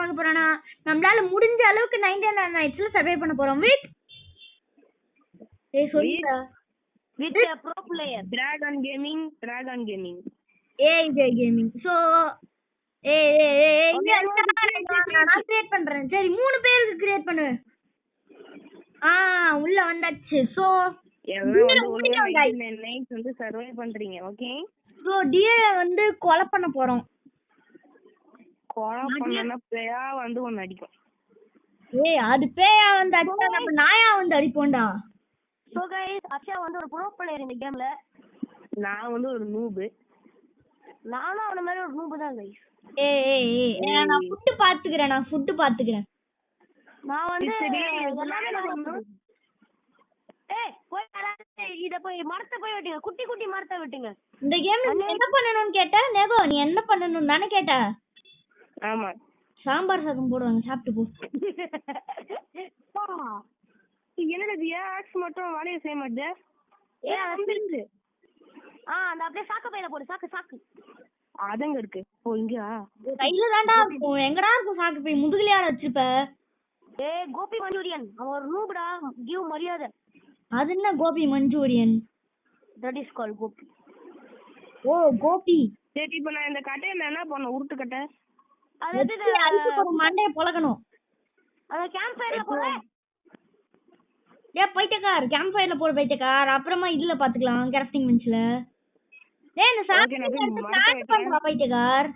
பார்க்க போறோம்னா நம்மளால முடிஞ்ச அளவுக்கு 99 நைட்ஸ்ல சர்வே பண்ண போறோம். வித் சொல்லுடா. With a pro player. Dragon Gaming. AJ Gaming. So நான் கிரியேட் பண்றேன். சரி 3 பேருக்கு கிரியேட் பண்ணு. உள்ள வந்தாச்சு. சோ நைட்ஸ் வந்து சர்வே பண்றீங்க. ஓகே. சோ டியர் வந்து கொலை பண்ண போறோம். கொலை பண்ணனா பேயா வந்து ஒன்னு அடிக்கும். அது பேயா வந்து அடிச்சா நம்ம நாயா வந்து அடிப்போம்டா. சோ गाइस, அக்ஷயா வந்து ஒரு ப்ரோ பிளேயர் இந்த கேம்ல. நான் வந்து ஒரு நூப். நானும் அவன மாதிரி ஒரு நூப் தான் गाइस. நான் ஃபுட் பாத்துக்கறேன். நான் வந்து இத போய் மரத்தை போய் வெட்டுங்க. குட்டி மரத்தை வெட்டுங்க. இந்த கேம்ல என்ன பண்ணனும்னு கேட்டா நேகோ நீ என்ன பண்ணனும் தானே கேட்ட. ஆமா. சாம்பார் சாதம் போடுவாங்க சாப்பிட்டு போ. என்னடா ஆக்ஸ் மட்டும் வேலைய செய்ய மாட்டே. அம்பிருந்து. அந்த அப்படியே சாக்கு பையில போடு. சாக்கு அதங்க இருக்கு. இங்கயா கையில தான்டா இருக்கும். எங்கடா இருக்கும் சாக்கு பை? முதுகுலயா வச்சிருப்ப? கோபி மஞ்சூரியன் அவன் ஒரு நூப்டா. கிவ் மரியாதை. அது என்ன gobi manchurian? That is call gobi. Gobi. சரி இப்போ நான் இந்த கட்டைய என்ன பண்ண? உருட்டு கட்டை. அது அடிச்சு மண்டைய பொளக்கணும். அத கேம்ப் ஃபயர்ல போடு. பைத்தியக்கார் கேம்ப் ஃபயர்ல போடு பைத்தியக்கார். அப்புறமா இதுல பாத்துக்கலாம் கிராஃப்டிங் பெஞ்ச்ல. இந்த சாப்லிங் எடுத்து பிளான்ட் பண்ணு பைத்தியக்கார்.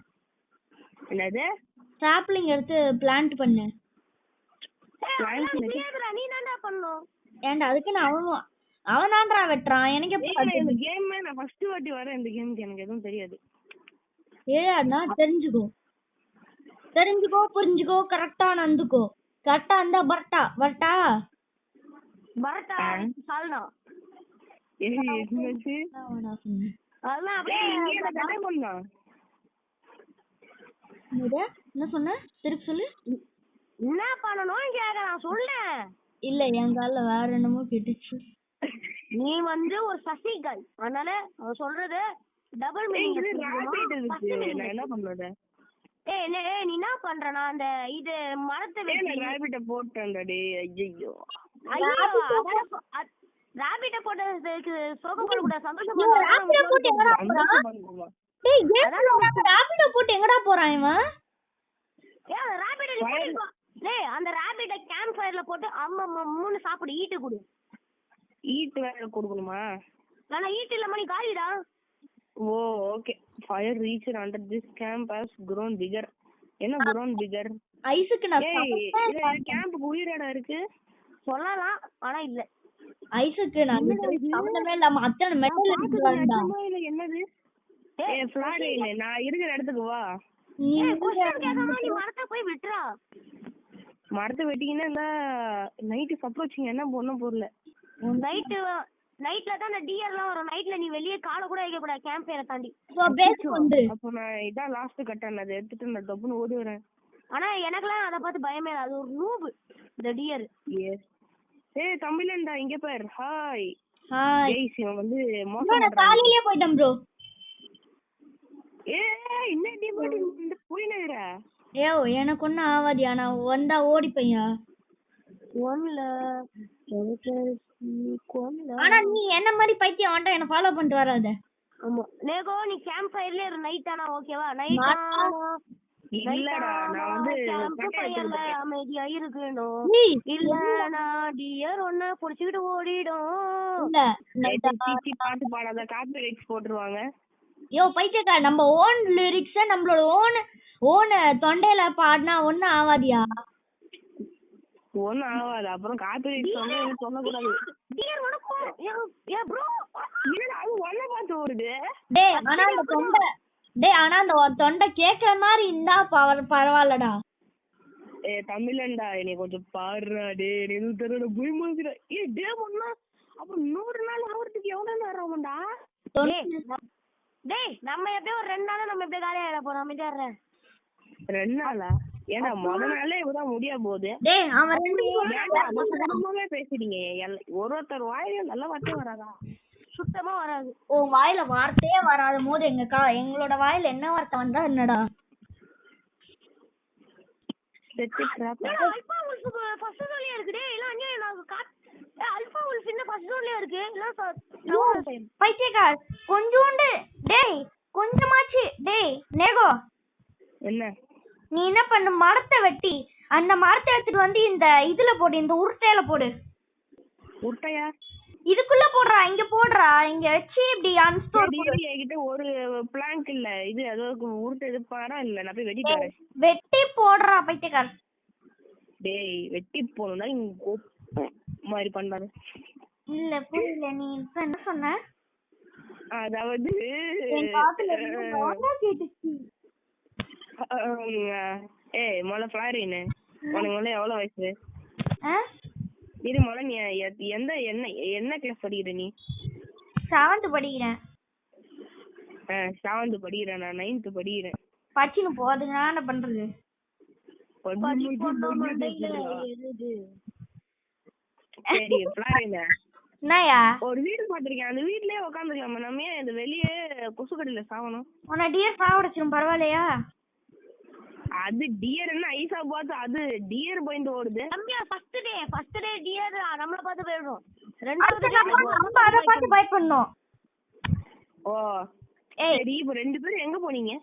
என்னது? சாப்லிங் எடுத்து பிளான்ட் பண்ணு. நீ என்னடா பண்ணனும்? ஏன்டா அதுக்கு அவனான்றா வெட்றான். எனக்கு எப்படி இந்த கேம் நான் ஃபர்ஸ்ட் வாட்டி வரேன். இந்த கேமுக்கு எனக்கு எதுவும் தெரியாது. அண்ணா தெரிஞ்சுக்கோ புரிஞ்சுக்கோ. கரெக்டா நடந்துக்கோ. கரெக்டா இருந்தா பரட்டா சால்னா. என்னது? அதெல்லாம் அப்படியே இங்க ட்ரை பண்ணலாம். என்ன சொன்ன? திருப்பி சொல்லு. என்ன பண்ணனும் கேக்குறான் சொல்றேன். இல்ல என் கால்ல வேற என்னமோ கேட்டுச்சு. நீ வந்து ஒரு சசிகள். அதனால அவ சொல்றது டபுள் மீனிங் இருக்கு. நான் என்ன பண்றது? நீ என்ன பண்றனா? அந்த இது மரத்தை வெட்டி ராபிட்ட போட்டேன்டா. ஐயோ ராபிட்ட போட்டதுக்கு சோகப்பட கூட சந்தோஷப்பட. ராபிட்ட போட்டு எங்கடா போறான் இவன்? அந்த ராபிட்ட கேம்ப் ஃபயர்ல போட்டு அம்மா 3 சாப்பிடு. ஈட்டு குடு. ஈட்டு வேற கொடுக்கணுமா? ஆனா ஈட்டு இல்ல மணி காலிடா. Okay. Fire reacher under this camp has grown bigger. என்ன grown bigger? ஐஸ்க்கு நான் கேம்ப் உயிரடா இருக்கு சொல்லலாம். ஆனா இல்ல ஐஸ்க்கு நான் சம்பந்தமே இல்லாம அத்தனை மெட்டல் எடுத்துறான்டா. என்னது? ஃப்ளார் இல்ல. நான் இருக்கிற இடத்துக்கு வா. நீ மரத்தை போய் விட்டுறா. மரத்தை வெட்டிங்கன்னா இந்த நைட்டு சப்ரோச்சிங் என்ன பண்ண போறல. நைட்ல தான் டிஆர்லாம் வரும். நைட்ல நீ வெளியே கால கூட வைக்க கூடாது கேம்ப் ஃபயரை தாண்டி. அப்போ நான் இதான் லாஸ்ட் கட்டன். அதை எடுத்துட்டு நான் டப்புன்னு ஓடுறேன். ஆனா எனக்குலாம் அதை பார்த்து பயமே இல்லை. அது ஒரு நூபு இந்த டிஆர். தமிழன்டா இங்க பாரு. ஹாய் இவன் வந்து மோசம் காலையிலே போய்ட்டேன் ப்ரோ. என்ன டீ போடி இந்த போயினேடா. எனக்கு ஒன்னும் ஆவாதியா. நான் வந்தா ஓடி பையா. ஆனா நீ என்ன மாதிரி பைத்தியம் வேண்டாம். என்ன ஃபாலோ பண்ணிட்டு வராத. ஆமா நேகோ நீ கேம்ப் ஃபயர்ல இரு. நைட் ஆனா ஓகேவா? நைட் இல்லடா நான் வந்து கேம்ப் ஃபயர்ல அமைதியா இருக்கணும். இல்லனா டியர் ஒண்ணா புடிச்சிட்டு ஓடிடும். பாட்டு பாடாத காப்பிரைட்ஸ் போட்டுருவாங்க. பைத்தியக்கா நம்ம ஓன் லிரிக்ஸ் நம்மளோட ஓன் தொண்டையில பாடினா ஒன்னும் ஆவாதியா? ஒன்னும் ஆகாது. அப்புறம் காப்பிரைட்ஸ் வந்து சொல்லக்கூடாது. ஆனா அந்த தொண்டை கேக்குற மாதிரி இருந்தா பரவாயில்லடா. தமிழன்டா நீ கொஞ்சம் பாடுறா. போய் மாதிரிடா. அப்புறம் 100 நாள் ஆகிறதுக்கு எவ்வளவு நேரம் ஆகும்டா? நம்ம எப்படியும் ஒரு 2 நாள் நம்ம எப்படியே காலையில போறோம். அமைதியா 2 நாளா? ஏன்னா முத நாளே இவதான் முடிய போகுது. பேசுறீங்க. ஒருத்தர் வாயில நல்ல வார்த்தையே வராதா? சுத்தமா வராது. வாயில வார்த்தையே வராத போது எங்களோட வாயில என்ன வார்த்தை வந்தா என்னடா? செத்து ட்ராப் அல்பா உல்ஃப் ஃபர்ஸ்ட் ஜோன்லயே இருக்கு டேய் இல்ல அங்க நான் அல்பா உல்ஃப் இந்த ஃபர்ஸ்ட் ஜோன்லயே இருக்கு இல்ல பைத்தியக்கார் கொஞ்சோண்டு டேய் கொஞ்சமாச்சு டேய் நேகோ என்ன நீ என்ன பண்ணு மரத்தை வெட்டி அந்த மரத்தை எடுத்துட்டு வந்து இந்த இதுல போடு இந்த உருட்டையில போடு உருட்டையா இதுக்குள்ள போடுறா இங்க போடுறா இங்க வச்சு இப்படி அன்ஸ்டோர் என்கிட்ட ஒரு பிளாங்க் இல்ல இது அதோக்கு உருட்டை இது பாரா இல்ல நான் போய் வெட்டிட்டு வரேன் வெட்டி போடுறா பைத்தியக்கார் டேய் வெட்டி போணும்னா இங்க மாதிரி பண்ணாரு இல்ல புரியல நீ இப்ப என்ன சொன்ன அதாவது என் காதுல கேட்டுச்சு ஏய் மொள ஃப்ளாரின் உனக்கு மொள எவ்வளவு வயசு இது மொள நீ எந்த என்ன கிளாஸ் படிக்கிற நீ 7th படிக்கிறேன் 7th படிக்கிறேன் நான் 9th படிக்கிறேன் படிச்சுன்னு போ அதுக்கு நான் என்ன பண்றது சரி ஃப்ளாரின் என்னயா ஒரு வீடு பாத்திருக்கேன் அந்த வீட்லயே உட்காந்துக்கலாமா நம்ம ஏன் இந்த வெளியே கொசு கடியில சாவணும் உன்னை டியர் சாவடிச்சிரும் பரவாயில்லையா அது டியர் என்ன ஐசா பார்த்து அது டியர் பயந்து ஓடுது ஃபர்ஸ்ட் டே டியர் நம்மள பார்த்து போயிடும் நம்ம அத பார்த்து பயப்படணும் ஓ சரி இப்போ ரெண்டு பேரும் எங்க போனீங்க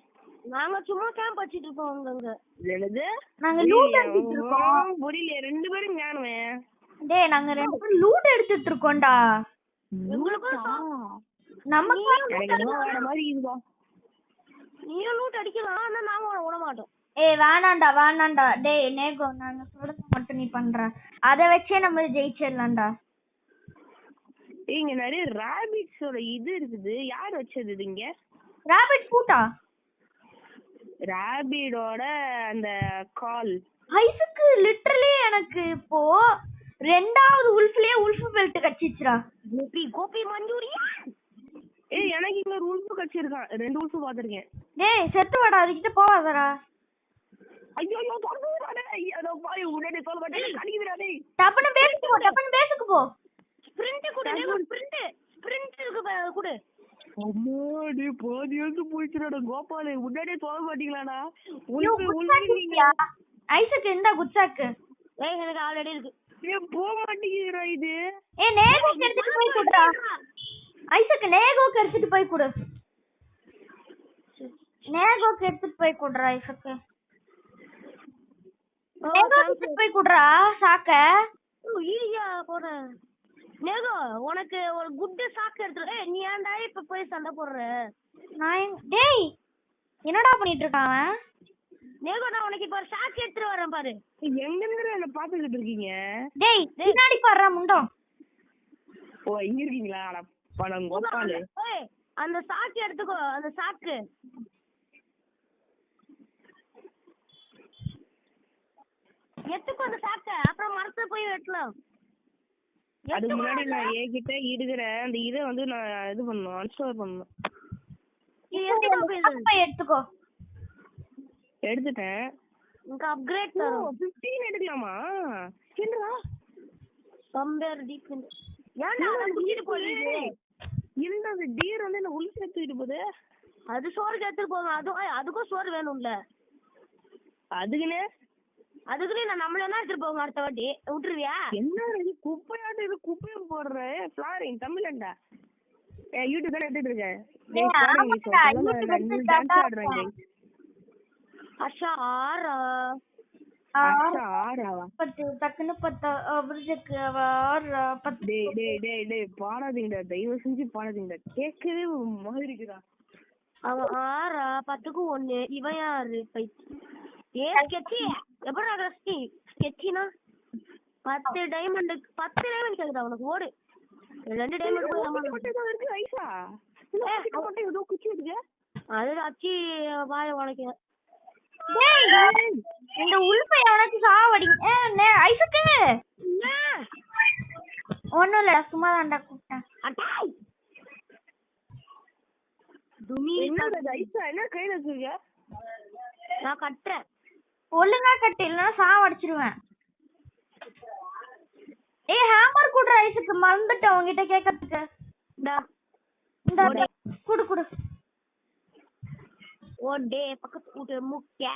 நாங்க சும்மா கேம்ப் வச்சிட்டு இருக்கோம் அங்கங்க என்னது நாங்க லூட் எடுத்துட்டு இருக்கோம் புரியல ரெண்டு பேரும் ஞானமே டேய் நாங்க ரெண்டு பேரும் லூட் எடுத்துட்டு இருக்கோம்டா நமக்கு வேற மாதிரி இதுவா நீயும் லூட் அடிக்கலாம் ஆனா நாங்க விட மாட்டோம் ஏய் வேணாண்டா டேய் நேகோ நாங்க சொல்றது மட்டும் நீ பண்ற அத வச்சே நம்ம ஜெயிச்சிரலாம்டா இங்க நிறைய ராபிட்ஸோட இது இருக்குது யார் வச்சது இது இங்க ராபிட் பூட்டா ராபிடோட அந்த கால் ஐசுக்கு லிட்டரலி எனக்கு இப்போ ரெண்டாவது உல்ஃப்லயே உல்ஃப் பெல்ட் கச்சிச்சுடா கோபி மஞ்சூரியா ஏய் எனக்கு இங்க ஒரு உல்ஃப் கச்சிருக்கான் 2 உல்ஃப் பாத்திருக்கேன் டேய் செத்து வாடா அதுக்கிட்ட போவாதடா ஐயோ தொடர்ந்துடா டேய் அதோ பாய் உடனே சொல்ல மாட்டேன் கடிக்குதுடா டேய் டப்பன பேசுக்கு போ ஸ்பிரிண்ட் குடு ஸ்பிரிண்ட் இருக்கு குடு அம்மாடி பாதி வந்து போயிடுச்சுடா கோபாலே உடனே சொல்ல மாட்டீங்களாடா ஐசக்கு இந்த குச்சாக்கு ஏய் எனக்கு ஆல்ரெடி இருக்கு ஏய் போக மாட்டீங்கடா இது ஏய் நேகோக்கு எடுத்துட்டு போய் குடுடா ஐசக்கு நேகோக்கு எடுத்துட்டு போய் குடு நேகோக்கு எடுத்துட்டு போய் குடுறா ஐசக்கு நேகோக்கு எடுத்துட்டு போய் குடுறா சாக்க ஈயா போறேன் நேகோ உனக்கு ஒரு குட் சாக்கு எடுத்து ஏய் நீ ஏன்டா இப்ப போய் சண்டை போடுற நான் டேய் என்னடா பண்ணிட்டு இருக்கான் அவன் நேகோ நான் உனக்கு இப்ப ஒரு சாக்கு எடுத்துட்டு வரேன் பாரு எங்க இருந்து என்ன பாத்துக்கிட்டு இருக்கீங்க டேய் பின்னாடி பாறா முண்டம் ஓ இங்க இருக்கீங்களா அட பணம் கோபாலே ஏய் அந்த சாக்கு எடுத்துக்கோ அந்த சாக்கு எடுத்துக்கோ அந்த சாக்கு அப்புறம் மரத்துல போய் வெட்டலாம் அதுக்கு முன்னாடி நான் என்கிட்ட இருக்கிற அந்த இதை வந்து நான் இது பண்ணணும் அன்ஸ்டோர் பண்ணணும் எடுத்துக்கோ எடுத்துட்டேன் உங்க அப்கிரேட் தரோம் 15 எடுக்கலாமா என்னடா கம்பேர் டீப் ஏன்டா அத குடிச்சிட்டு போறீங்க இல்லடா அந்த டியர் வந்து என்ன உள்ள எடுத்துட்டு போகுது அது சோறு எடுத்துட்டு போங்க அதுக்கும் சோறு வேணும்ல அதுக்குனே நான் நம்மள என்ன எடுத்துட்டு போங்க அடுத்த வாட்டி விட்டுருவியா என்ன இது குப்பையாட்டு இது குப்பையை போடுற ஃப்ளாரின் தமிழண்டா யூடியூப் தானே எடுத்துட்டு இருக்கேன் டான்ஸ் ஆடுறேன் அஷா ஆரா டக்குன்னு பாடாதீங்கடா தயவு செஞ்சு பாடாதீங்கடா கேட்கவே ஒரு மாதிரி இருக்குடா அவன் 6 10க்கு 1 இவன் யாரு ஸ்கெட்சி எப்படா ஸ்கெட்சினா 10 டைமண்ட் கேக்குதா உனக்கு ஓடு 2 டைமண்ட் இருக்கு ஐசா ஏதோ குச்சி இருக்கு அது அச்சி வாய உனக்கு இந்த உல்ஃபை அவனுக்கு சாவடிங்க ஐசக்கு ஒண்ணும் இல்ல சும்மா தான்டா கூப்பிட்டேன் என்ன கையில வச்சிருக்க நான் கட்டுறேன் ஒழுங்கா கட்டு இல்லைன்னா சாவடிச்சிருவேன் ஏய் ஹேமர் குடுற ஐசக்கு மறந்துட்டேன் உங்ககிட்ட கேட்கறதுக்கு இந்த குடு குடு ஓ டே பக்கத்து வீட்டு முக்கிய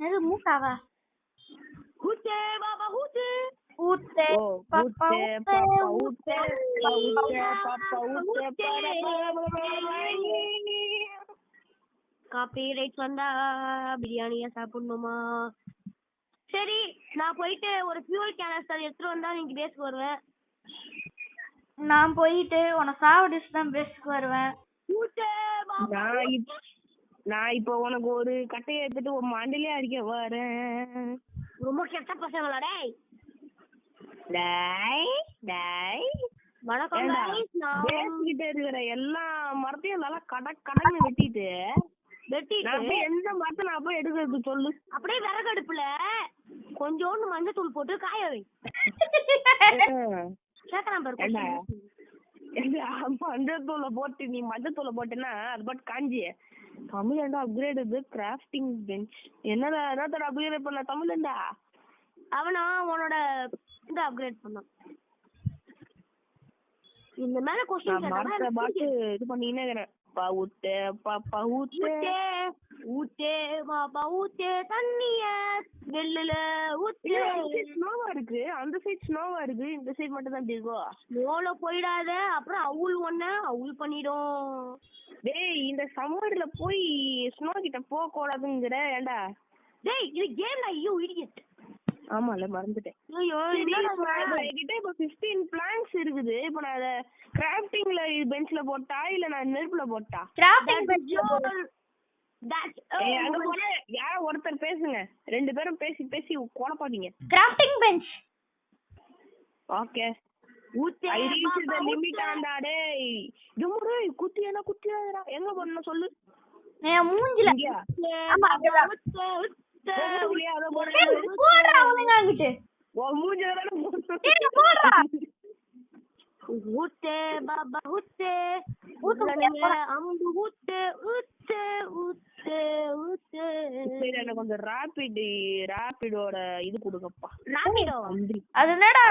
அது மூக்காவா? ஊத்தே பாபா ஊத்தே ஊத்தே ஓ பாப்பா ஊத்தே ஊத்தே பாப்பா ஊத்தே ஊத்தே ஊத்தே பாப்பா ஊத்தே காப்பிரைட் வந்தா பிரியாணியா சாப்பிடணுமா? சரி நான் போயிட்டு ஒரு ஃபியூல் கேனஸ்டர் எடுத்துட்டு வந்தா நீங்க பேசுக்கு வருவேன். நான் போயிட்டு உன்னை சாவடிச்சு தான் பேசுக்கு வருவேன். ஊத்தே பாபா நான் இப்போ உனக்கு ஒரு கட்டையை எடுத்துட்டு ஒரு மண்டிலே அடிக்க வரேன். ரொம்ப கெட்ட பசங்களா டேய். டேய் டேய் வணக்கம் guys. நான் பேசிக்கிட்டே இருக்கிற எல்லா மரத்தையும் நல்லா கடன்னு வெட்டிட்டு நான் போய் எந்த மரத்தை நான் போய் எடுக்கிறது சொல்லு. அப்படியே விறகடுப்புல கொஞ்சோண்டு மஞ்சத்தூள் போட்டு காய வை. கேட்கலாம் பாரு. மஞ்சத்தூளை போட்டு நீ மஞ்சத்தூளை போட்டேன்னா அது பாட்டு காஞ்சி தமிழ்ண்டா அப்கிரேட் இது கிராஃப்டிங் பெஞ்ச். என்னடா அப்கிரேட் பண்ண தமிழ்ண்டா? அவனா உன்னோட இந்த அப்கிரேட் பண்ணான். இந்த மேல மரத்தை பாட்டு இது பண்ணினே ஊத்தே பாப்பா ஊத்தே ஊத்தே பாப்பா ஊத்தே தண்ணிய வெள்ளுல ஊத்தே. ஸ்னோவா இருக்கு, அந்த சைடு ஸ்னோவா இருக்கு, இந்த சைடு மட்டும் தான் இருக்கோ. ஸ்னோல போயிடாத, அப்புறம் அவுல் பண்ணிடும். டேய் இந்த சம்மர்ல போய் ஸ்னோ கிட்ட போக கூடாதுங்கற. ஏண்டா டேய் இது கேம்ல ஐயோ இடியட். ஆமால மறந்துட்டேன். ஐயோ என்கிட்ட இப்போ 15 பிளாங்க்ஸ் இருக்குது. இப்போ நான் அத கிராஃப்டிங்ல பெஞ்ச்ல போட்டா இல்ல நான் நெருப்புல போட்டா? கிராஃப்டிங் பெஞ்ச் அங்க போல யாரோ ஒருத்தர் பேசுங்க, ரெண்டு பேரும் பேசி குழப்பாதீங்க. கிராஃப்டிங் பெஞ்ச் ஓகே ஊத்தே ஐ ரீச் தி லிமிட் ஆண்டா. டேய் ஜுமுரு குத்தியாடா எங்க போறணும் சொல்லு. நான் மூஞ்சில. ஆமா ஊத்தே போடுறியா அத போடுறா அவனுங்க அங்கிட்டு. ஓ மூஞ்சில தான போடுறா. ஊத்தே பாபா ஊத்தே ஊத்தே அம்பு ஊத்தே ஊத்தே ஊத்தே ஊத்தே. சரி எனக்கு கொஞ்சம் ராபிடோட இது கொடுங்கப்பா. ராபிடோ அது என்னடா?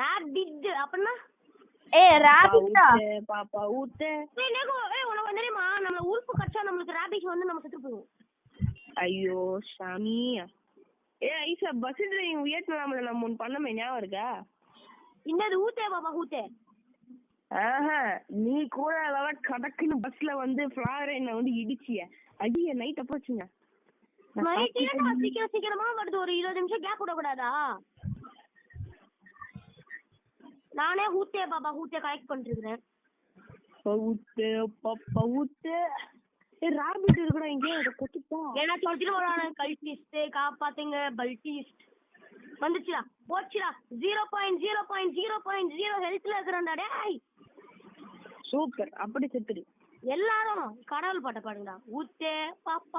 ராபிட் அப்படினா ராபிட்டா பாப்பா ஊத்தே. நேகோ உனக்கு தெரியுமா நம்ம உறுப்பு கச்சா நமக்கு ராபிட் வந்து நம்ம செத்து போவோம். ஐயோ சாமி. ஐசா பஸ் டிரைவிங் வியட்நாம்ல நம்ம ஒன்னு பண்ணமே ஞாபகம் இருக்கா? இன்னது ஊத்தே பாபா ஊத்தே. நீ கூட அதெல்லாம் கடக்குன்னு பஸ்ல வந்து ஃபிளாரைன் வந்து இடிச்சிய அடிய நைட் அப்போச்சுங்க. சீக்கிரமா வருது, ஒரு 20 நிமிஷம் கேப் விட கூடாதா? நானே ஊத்தே பாபா ஊத்தே கலெக்ட் பண்ணிட்டு இருக்கேன். ஊத்தே பாப்பா ஊத்தே. ராபிட் இருக்குடா இங்க அத கொத்துப்பா. ஏனா சொல்லிட்டு வரானே கல்டிஸ்ட் காப்பாத்துங்க பல்டிஸ்ட் வந்துச்சுடா போச்சுடா. 0.0.0.0 ஹெல்த்ல இருக்கறடா டேய். சூப்பர் அப்படி செத்துடு. எல்லாரும் கடவுள் பாட்ட பாடுங்கடா. ஊத்தே பாப்பா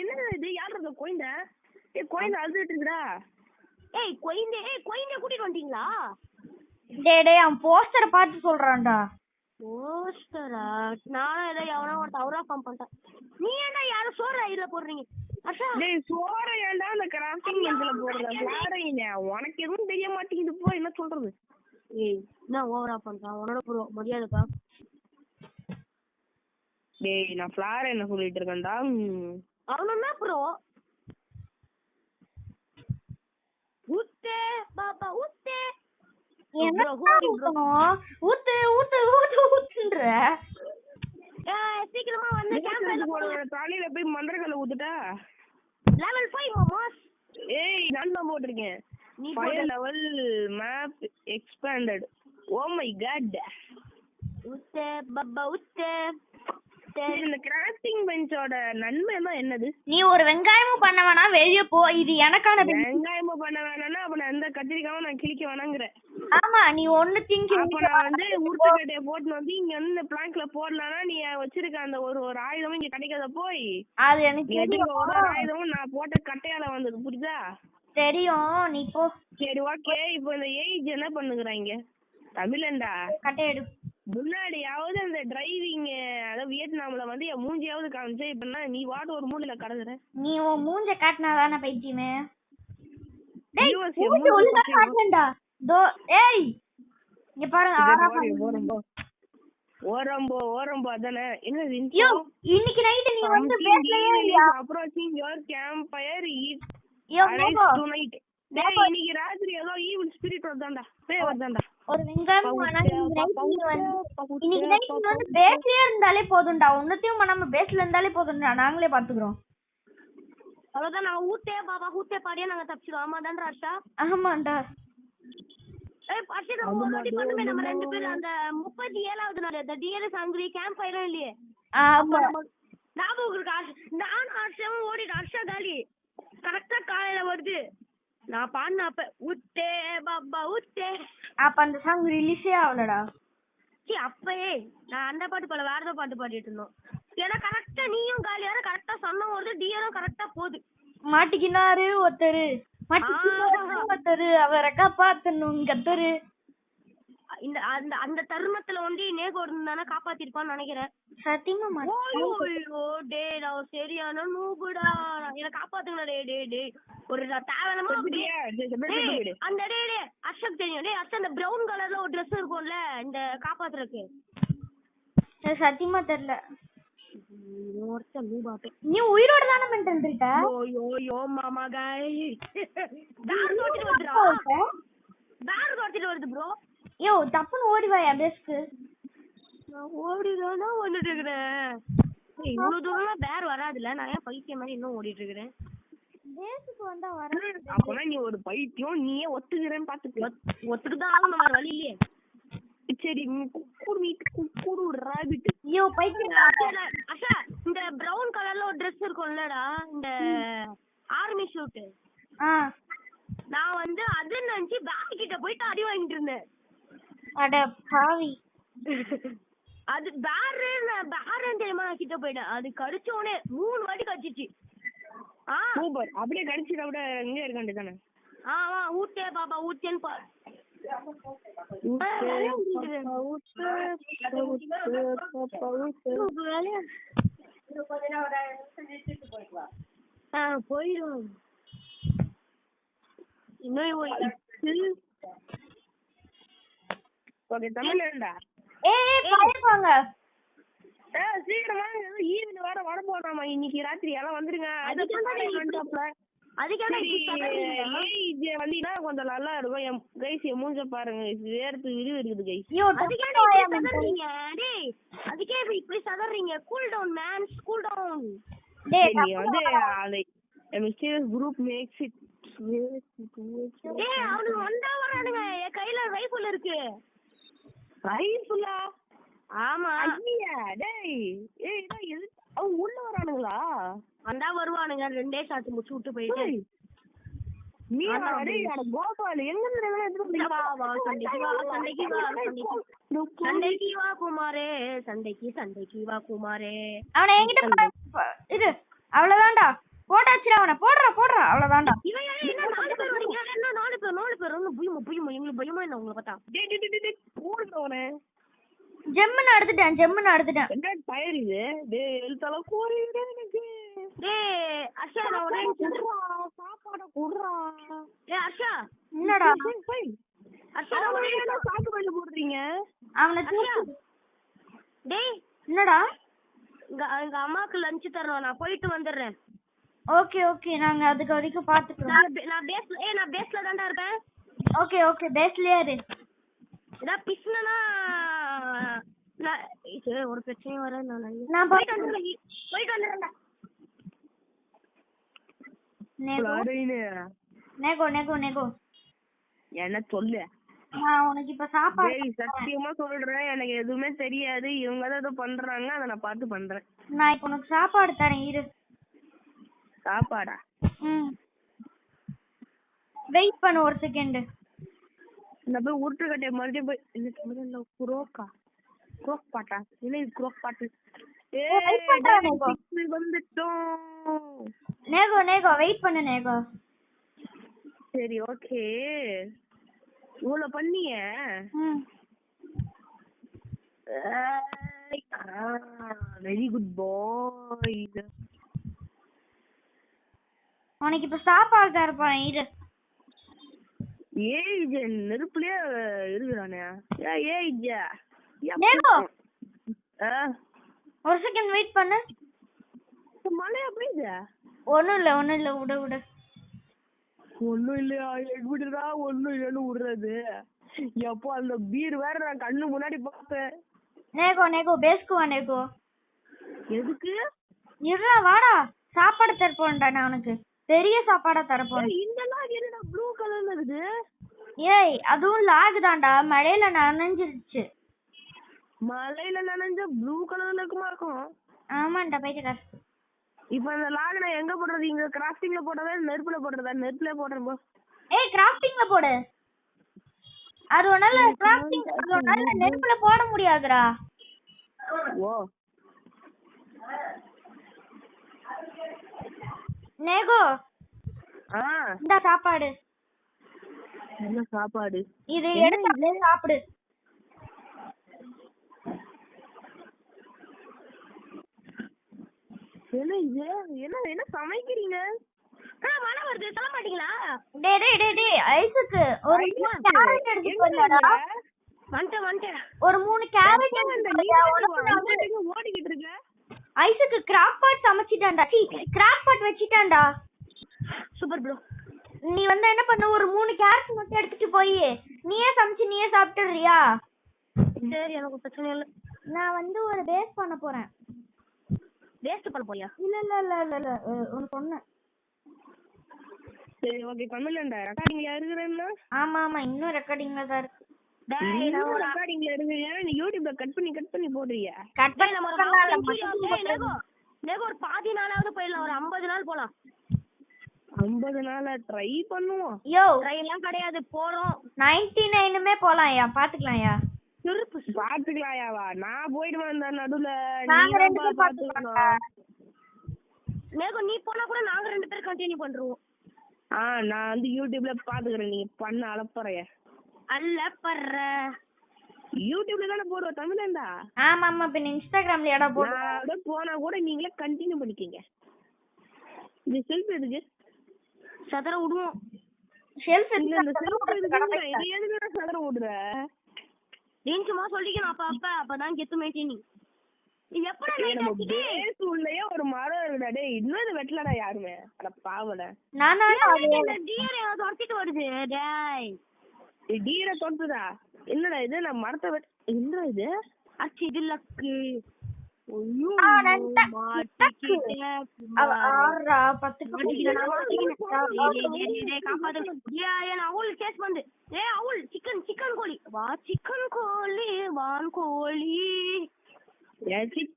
என்னடா இது? யாரது கோயிந்த? கோயிந்த அழுதுட்டு இருக்குடா. கோயிந்தே கூட்டிட்டு வந்துட்டீங்களா? டேய் அவன் போஸ்டரை பார்த்து சொல்றான்டா. போஸ்டரா? நானும் ஏதோ எவனோ ஒரு தவறா ஃபார்ம் பண்ணிட்டேன். நீ ஏன்டா யாரும் சோற இதுல போடுறீங்க? டேய் சோற ஏன்டா அந்த கிராஃப்டிங் பெஞ்ச்ல போடுற? ஃபிளாரைன் உனக்கு எதுவும் தெரிய மாட்டேங்குது போ. என்ன சொல்றது? என்ன ஓவரா பண்றான்? உன்னோட ப்ரோ மரியாதைப்பா. டேய் நான் ஃபிளாரைன் சொல்லிட்டு இருக்கேன்டா. அவனும் ப்ரோ. ஊத்தே பாபா ஊத்தே. என்ன ஊத்தணும்? ஊத்து ஊத்து ஊத்து ஊத்துன்ற. சீக்கிரமா வந்து கேம்ப்ல தலையில போய் மந்திரக்கல்ல ஊத்துட்டா. லெவல் 5 மாமாஸ். நான் தான் போட்டிருக்கேன். Fire level map expanded. Oh my god. ஊத்தே பாபா ஊத்தே. இந்த கிராஃப்டிங் பெஞ்சோட நன்மை தான் என்னது? நீ ஒரு வெங்காயமும் பண்ண வேணாம், வெளிய போ. இது எனக்கான வெங்காயமும் பண்ண வேணாம்னா அப்ப நான் எந்த கத்திரிக்காவும் நான் கிழிக்க வேணாங்கற. ஆமா நீ ஒண்ணு திங்க. அப்ப நான் வந்து உருட்டுக்கட்டைய போட்டு வந்து இங்க வந்து இந்த பிளாங்க்ல போடலாம்னா நீ வச்சிருக்க அந்த ஒரு ஆயுதமும் இங்க கிடைக்காத போய். அது எனக்கு தெரியும். ஒரு ஆயுதமும் நான் போட்ட கட்டையால வந்தது, புரியுதா? தெரியும் நீ போ. சரி ஓகே. இப்போ இந்த ஏஜ் என்ன பண்ணுங்கறாங்க? தமிழண்டா கட்டை எடு. முன்னாடியாவது அந்த டிரைவிங் அதாவது வியட்நாம்ல வந்து என் மூஞ்சியாவது காமிச்சே. இப்ப நீ வாட்டு ஒரு மூலையில கடக்குற. நீ உன் மூஞ்ச காட்டினாதானே பைத்தியமே. டேய் மூஞ்சி ஒழுங்கா காட்டலடா. ஏய் இங்க பாருங்க. ஓரம்போ அதானே என்ன யோ இன்னைக்கு நைட் நீ வந்து பேசலையே இல்லையா approaching your campfire eat yo arise tonight டேய் இன்னைக்கு ராத்திரி ஏதோ ஈவில் ஸ்பிரிட் வந்தான்டா பேய் வந்தான்டா ஒரு வெங்காயம் இன்னைக்கு நைட் வந்து பேஸ்லயே இருந்தாலே போதும்டா ஒன்னத்தையும் நம்ம பேஸ்ல இருந்தாலே போதும்டா நாங்களே பாத்துக்கிறோம் அவ்வளவுதான் நான் ஊத்தே பாபா ஊத்தே பாடியே நாங்க தப்பிச்சிடுவோம் ஆமாதான்டா ஹர்ஷா ஆமாண்டா நம்ம 2 பேரும் அந்த 37வது நாள் அந்த டிஎல்எஸ் அங்கிரி கேம்ப் ஃபயரும் இல்லையே ஞாபகம் இருக்கா நான் ஹர்ஷாவும் ஓடிட்டு ஹர்ஷா காலி கரெக்டா காலையில வருது நான் பாடின அப்ப ஊத்தே பாபா ஊத்தே அப்ப அந்த சாங் ரிலீஸே ஆகலடா அப்பயே நான் அந்த பாட்டு பாட வேற ஏதோ பாட்டு பாடிட்டு இருந்தோம் ஏன்னா கரெக்டா நீயும் காலியார கரெக்டா சொன்ன வருது டிஎலும் கரெக்டா போகுது மாட்டிக்கினாரு ஒருத்தரு அவரை காப்பாத்தணும் கத்தரு இந்த அந்த அந்த தருணத்துல வந்து நேகோ இருந்தானே காப்பாத்திருப்பான்னு நினைக்கிறேன் சத்தியமா ஐயோ டே நான் சரியான நூபுடா என்ன காப்பாத்துங்கடா டே டே ஒரு தேவலமா அந்த டே அர்ஷக் தெரியும் டே அர்ஷக் அந்த பிரவுன் கலர்ல ஒரு Dress இருக்கும்ல இந்த காப்பாத்துறதுக்கு சத்தியமா தெரியல நீ உயிரோட தானே மென்டல் இருக்க யோ மாமா गाइस பேர் தோட்டிட்டு வருது ப்ரோ யோ தப்புன்னு ஓடி வாயா பெஸ்ட் நான் ஓடிதானா வந்துட்டு இருக்கேன் இவ்வளவு தூரம்லாம் பேர் வராதுல நான் ஏன் பைத்தியம் மாதிரி இன்னும் ஓடிட்டு இருக்கேன் பேஸ்க்கு வந்தா வர அப்பனா நீ ஒரு பைத்தியம் நீயே ஒத்துக்கிறேன்னு ஒத்துக்கிட்டு ஆகணும் வேற வழி இல்லையே சரி குடு ராபிட் யோ பைத்தியம் அஷா இந்த பிரவுன் கலர்ல ஒரு Dress இருக்கும்லடா இந்த ஆர்மி ஷூட் நான் வந்து அது நினைச்சு பேக் கிட்ட போயிட்டு அடி வாங்கிட்டு இருந்தேன் அட பாவி அது பேர் தெரியுமா நான் கிட்ட போயிட்டேன் அது கடிச்ச உடனே 3 வாட்டி கடிச்சிச்சு சூப்பர் அப்படியே கடிச்சிட விட எங்க இருக்காண்டே தானே ஊட்டே பாபா ஊட்டேன்னு பாரு போயிடும் தமிழ்டா சீக்கிரமா ஈவினிங் வேற வர போறாமா இன்னைக்கு ராத்திரி எல்லாம் வந்துருங்க வந்தீங்கன்னா கொஞ்சம் நல்லா இருக்கும் என் கைஸ் மூஞ்ச பாருங்க வேர்த்து இருக்குது கைஸ் அதுக்கே இப்படி சதறீங்க cool down man cool down நீ வந்து அந்த மிஸ்டீரியஸ் குரூப் மேக்ஸ் இட் அவனுக்கு வந்தா வரானுங்க என் கையில ரைஃபிள் இருக்கு ரைஃபிளா ஆமா டேய் அவங்க உள்ள வரானுங்களா வந்தா வருவானுங்க 2 ஷாட் முடிச்சு விட்டு போயிட்டு நீ கோபால் எங்க சண்டைக்கு வா குமாரே சண்டைக்கு வா குமாரே அவனை என்கிட்ட இது அவ்வளவுதான்டா போட்டாச்சுடா அவனை போடுறா அவ்வளவுதான்டா இவன் என்ன 4 பேர் வரீங்க என்ன 4 பேர் ஒன்னு புயமா எங்களுக்கு பயமா என்ன உங்களை பார்த்தா போடுறவனே ஜெம்மன் எடுத்துட்டேன் என்ன டயர் இது டேய் எழுத்தால கோரிடே எனக்கு டேய் அர்ஷா நான் உனக்கு சாப்பாடு குடுறா டேய் அர்ஷா என்னடா அர்ஷா நான் உனக்கு சாக்கு பண்ணி போடுறீங்க அவனை டேய் என்னடா எங்க அம்மாக்கு லஞ்ச் தரணும் நான் போயிட்டு வந்துடுறேன் ஓகே நாங்க அதுக்கு வரைக்கும் பாத்துக்கிறோம் நான் பேஸ்ல தான்டா இருப்பேன் ஓகே பேஸ்லயே இரு இதா பிஸ்னனா ஒரு பிரச்சனையும் வர நான் போயிட்டு வந்துடுறேன்டா நேகோ என்ன சொல்லு நான் உனக்கு இப்ப சாப்பாடு சத்தியமா சொல்றேன் எனக்கு எதுவுமே தெரியாது இவங்க தான் ஏதோ பண்றாங்க அதை நான் பார்த்து பண்றேன் நான் இப்ப உனக்கு சாப்பாடு தரேன் இரு சாப்பாடா வெயிட் பண்ணு ஒரு செகண்ட் நான் போய் உருட்டுக்கட்டைய மறுபடியும் போய் குரோக் பாட்டா இல்லை குரோக் பாட்டு வந்துட்டோம் நேகோ வெயிட் பண்ணு நேகோ சரி ஓகே இவ்வளோ பண்ணிய வெரி குட் பாய் உனக்கு இப்ப சாப்பாடு தரப்போறேன் இரு ஏய் நெருப்புலயே இருக்குறானே ஏய் நேகோ ஒரு செகண்ட் வெயிட் பண்ணு. மழையா பெய்யுது? ஒண்ணும் இல்ல விடு விடு. ஒண்ணும் இல்லையா? எப்படிதான் ஒண்ணும் இல்லைன்னு விடுறது? எப்போ அந்த பீர் வேற நான் கண்ணு முன்னாடி பார்த்தேன். நேகோ பேஸ்க்கு வா நேகோ. எதுக்கு? இருடா வாடா, சாப்பாடு தரப்போன்டா நான் உனக்கு. பெரிய சாப்பாடா தரப்போன். இந்த லாக் என்னடா ப்ளூ கலர்ல இருக்குது? ஏய் அதுவும் லாக் தான்டா, மழையில நனைஞ்சிருச்சு. மழையில நனைஞ்ச ப்ளூ கலர்ல இருக்கும். ஆமாண்டா பைத்தியக்கார. இப்போ அந்த லாக் நான் எங்க போடுறது? இங்க கிராஃப்டிங்ல போடுறதா நெருப்புல போடுறதா? நெருப்புல போடுறேன் போ. ஏய் கிராஃப்டிங்ல போடு. அது ஒன்னால கிராஃப்டிங் அது ஒன்னால நெருப்புல போட முடியாதுடா. ஓ நேகோ இந்த சாப்பாடு. என்ன சாப்பாடு? இது எடுத்து அப்படியே சாப்பிடு. என்ன இது? என்ன சமைக்கிறீங்க? மழை வருது, சொல்ல மாட்டீங்களா? டேய் ஐசுக்கு ஒரு கேரட் எடுத்து போடலடா. வந்துட்டேன். ஒரு 3 கேரட் ஓடிக்கிட்டு இருக்க. ஐசுக்கு கிராஃப்ட் பாட் சமைச்சிட்டான்டா. கிராஃப்ட் பாட் வச்சிட்டான்டா. Super bro. நீ வந்து என்ன பண்ண, ஒரு 3 கேரட் மட்டும் எடுத்துட்டு போய் நீயே சமைச்சு நீயே சாப்பிட்டுறியா? சரி, எனக்கு பிரச்சனை இல்ல. நான் வந்து ஒரு பேஸ் பண்ண போறேன். வேஸ்ட் பண்ண போறியா? இல்ல உனக்கு சொன்னேன். சரி ஓகே, கம்மிலண்டா ரெக்கார்டிங்ல இருக்குறேன்னா? ஆமா இன்னும் ரெக்கார்டிங்ல தான் இருக்கு. டேய் நான் ரெக்கார்டிங்ல இருக்கேன். நீ யூடியூப்ல கட் பண்ணி போடுறியா? கட் பண்ணி நம்ம நேகோ ஒரு பாதி நாளாவது போயிடலாம். ஒரு 50 நாள் போலாம். 50 நாளா ட்ரை பண்ணுவோம். யோ ட்ரை எல்லாம் கிடையாது, போறோம். 99மே போலாம்யா, பாத்துக்கலாம்யா. செருப்பு பாத்துக்கலாம்யாவா? நான் போயிடுவேன் அந்த நடுவுல. நாங்க 2 பேர் பாத்துக்கலாம். நேகோ நீ போனா கூட நாங்க 2 பேர் கண்டினியூ பண்றோம். நான் வந்து யூடியூப்ல பாத்துக்கிறேன். நீங்க பண்ண அலப்பறைய அல்லப்பற யூடியூப்ல தானே போடுவோம் தமிழண்டா. ஆமா பின்ன இன்ஸ்டாகிராம்ல எடா போடு. போனா கூட நீங்களே கண்டினியூ பண்ணிக்கீங்க. இந்த செல்ஃப் எதுக்கு? சதற விடுவோம். ஷெல்ஃப் இந்த செல்ஃப் எதுக்கு? இது எதுக்கு சதற விடுற? நீ சும்மா சொல்லிக்கணும் அப்பதான் கெத்து மெயின்டைன். எப்படா நம்ம பேஸ் உள்ளேயே ஒரு மரம் இருக்குடா. டேய் இன்னும் வெட்டலடா யாருமே. அட பாவல. நானா இந்த டியர் ஏதோ துரத்திட்டு வருது. டேய் டீரை தொட்டுதா? என்னடா இது? நான் மரத்தை என்னடா இது? அச்சி இது லக்கு. ஐயோ சிக்கன் கோழி வா, சிக்கன் கோழி வான் கோழி.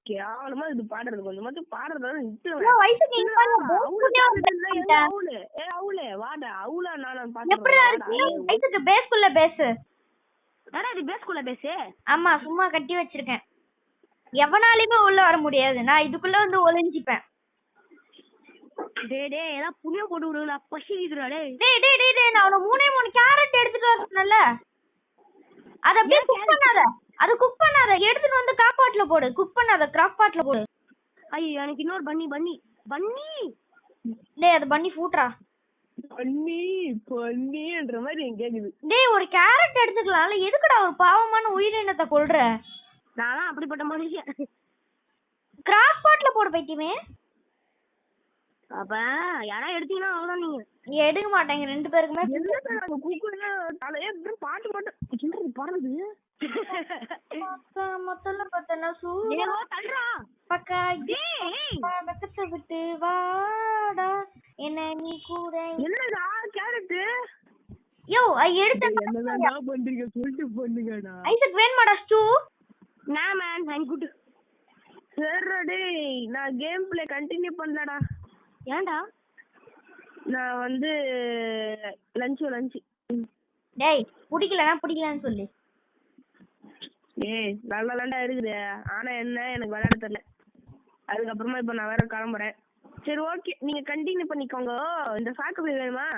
கேவலமா இது பாடுறது. கொஞ்சம் மட்டும் பாடுறத வாடா அவுலா. நான் பேசு. ஆமா சும்மா கட்டி வச்சிருக்கேன். எவனாலுமே உள்ள வர முடியாது. நான் இதுக்குள்ள வந்து ஒளிஞ்சிப்பேன். டேய் எல்லாம் புளிய போட்டு விடுடா, பசிக்குதுடா. டேய் நான் ஒரு 3 கேரட் எடுத்துட்டு வர சொன்னேன்ல, அத அப்படியே குக் பண்ணாத. எடுத்துட்டு வந்து கிராஃப்ட் பாட்ல போடு. குக் பண்ணாத, கிராஃப்ட் பாட்ல போடு. ஐயோ எனக்கு இன்னொரு பன்னி. டேய் அது பன்னி ஃபூட்ரா. பன்னின்ற மாதிரி கேக்குது. டேய் ஒரு கேரட் எடுத்துக்கலாம்ல, எதுக்குடா ஒரு பாவமான உயிரினத்தை கொல்ற? நானா அப்படிப்பட்ட மனுஷன். கிராஃப்ட் பாட்ல போடு பைத்தியமே. அப்ப யாரா எடுத்தீங்கன்னா அவ்வளவுதான். நீங்க எடுக்க மாட்டேங்க 2 பேருக்குமே. பாட்டு பாடுறது மொத்தல பார்த்தனா பக்கா பக்கத்தை விட்டு வாடா என்ன நீ கூட. என்னடா கேரட்? யோ எடுத்து என்னடா பண்றீங்க சொல்லிட்டு பண்ணுங்கடா. ஐசக் வேணுமாடா ஸ்டூ? நான் மேன் ஐ குட். சரிடா டேய் நான் கேம் பிளே கண்டினியூ பண்ணலடா. ஏன்டா? நான் வந்து லஞ்ச் டேய் பிடிக்கலன்னு சொல்லு. ஏய் நல்லா இருக்குது. ஆனா என்ன எனக்கு விளையாட தெரியல. அதுக்கப்புறமா இப்ப நான் வேற கிளம்புறேன். சரி ஓகே நீங்க கண்டினியூ பண்ணிக்கோங்க. இந்த சாக்கு போய் வேணுமா?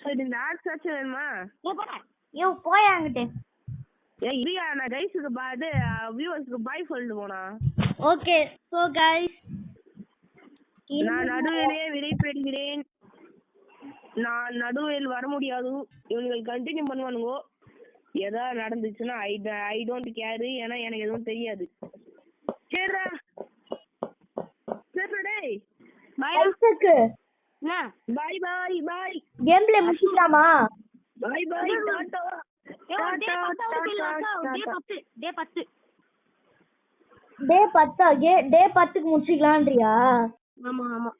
சரி இந்த ஆக்ஸ் ஆச்சு வேணுமா? யோ போய் அங்கிட்டு. ஏய் இல்லையா நான் கைஸுக்கு பாது வியூவர்ஸ்க்கு பாய் சொல்லிட்டு போனா. ஓகே சோ கைஸ் நான் நடுவிலே விடைபெறுகிறேன். நான் நடுவில் வர முடியாது. இவங்க கண்டினியூ பண்ணுவானுங்க. ஏதாவது நடந்துச்சுன்னா ஐ டோன்ட் கேர், ஏன்னா எனக்கு எதுவும் தெரியாது. சரிடா சரிடா டேய் பாய் ஐசக் என்ன பாய் பாய் பாய் கேம் பிளே முடிச்சிடலாமா? பாய் பாய் டாடா டே 10 டே 10க்கு முடிச்சிக்கலான்றியா? ஆமா ஆமா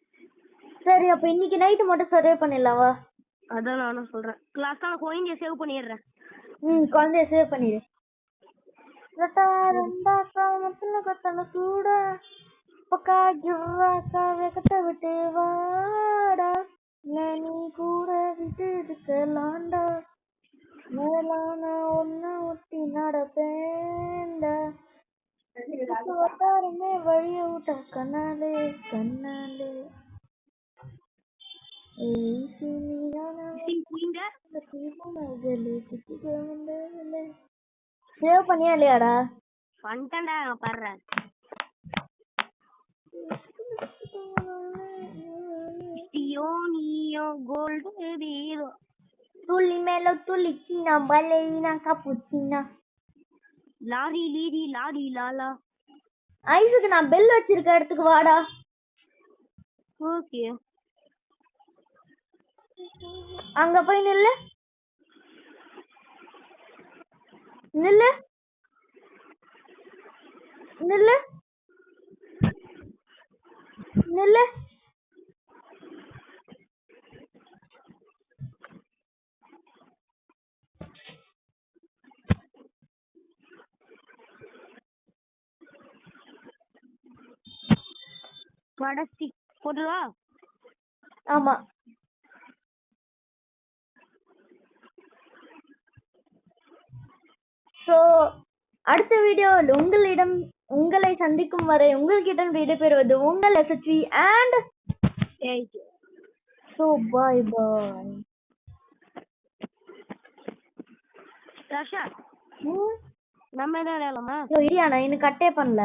சரி அப்ப இன்னைக்கு நைட்டு மட்டும் சர்வே பண்ணிடலாம் வா. அதான் நானும் சொல்றேன். கிளாஸ்ல நான் கோயிங்க சேவ் பண்ணிடுறேன். குழந்தைய சேவ் பண்ணிடு. ரெண்டா காமத்துல கத்தன கூட பக்கா ஜிவாக்கா வெக்கத்தை விட்டு வாடா, நீ கூட விட்டு இருக்கலாண்டா, மேலான ஒன்ன ஒட்டி நடப்பேண்டா, வட்டாரமே வழிய விட்டா கண்ணாலே கண்ணாலே. சேவ் பண்ணியா இல்லையாடா? பண்ணிட்டேன்டா பாடுறேன். கோல்டு வீரோ துளி மேல துளிச்சினா பலைனா கப்புச்சினா லாரி லீரி லாரி லாலா. ஐஸுக்கு நான் பெல் வச்சிருக்க இடத்துக்கு வாடா. ஓகே அங்க போய் நில்லு நில்லு நில்லு நில்லு. கடைசி போட்டுவா. ஆமா சோ அடுத்த வீடியோவில் உங்களை சந்திக்கும் வரை உங்கள்கிட்ட விடைபெறுவது உங்கள் SHV and so bye bye. Rasha நம்ம என்ன விளையாடலாமா? இரியா நான் இன்னும் கட்டே பண்ணல.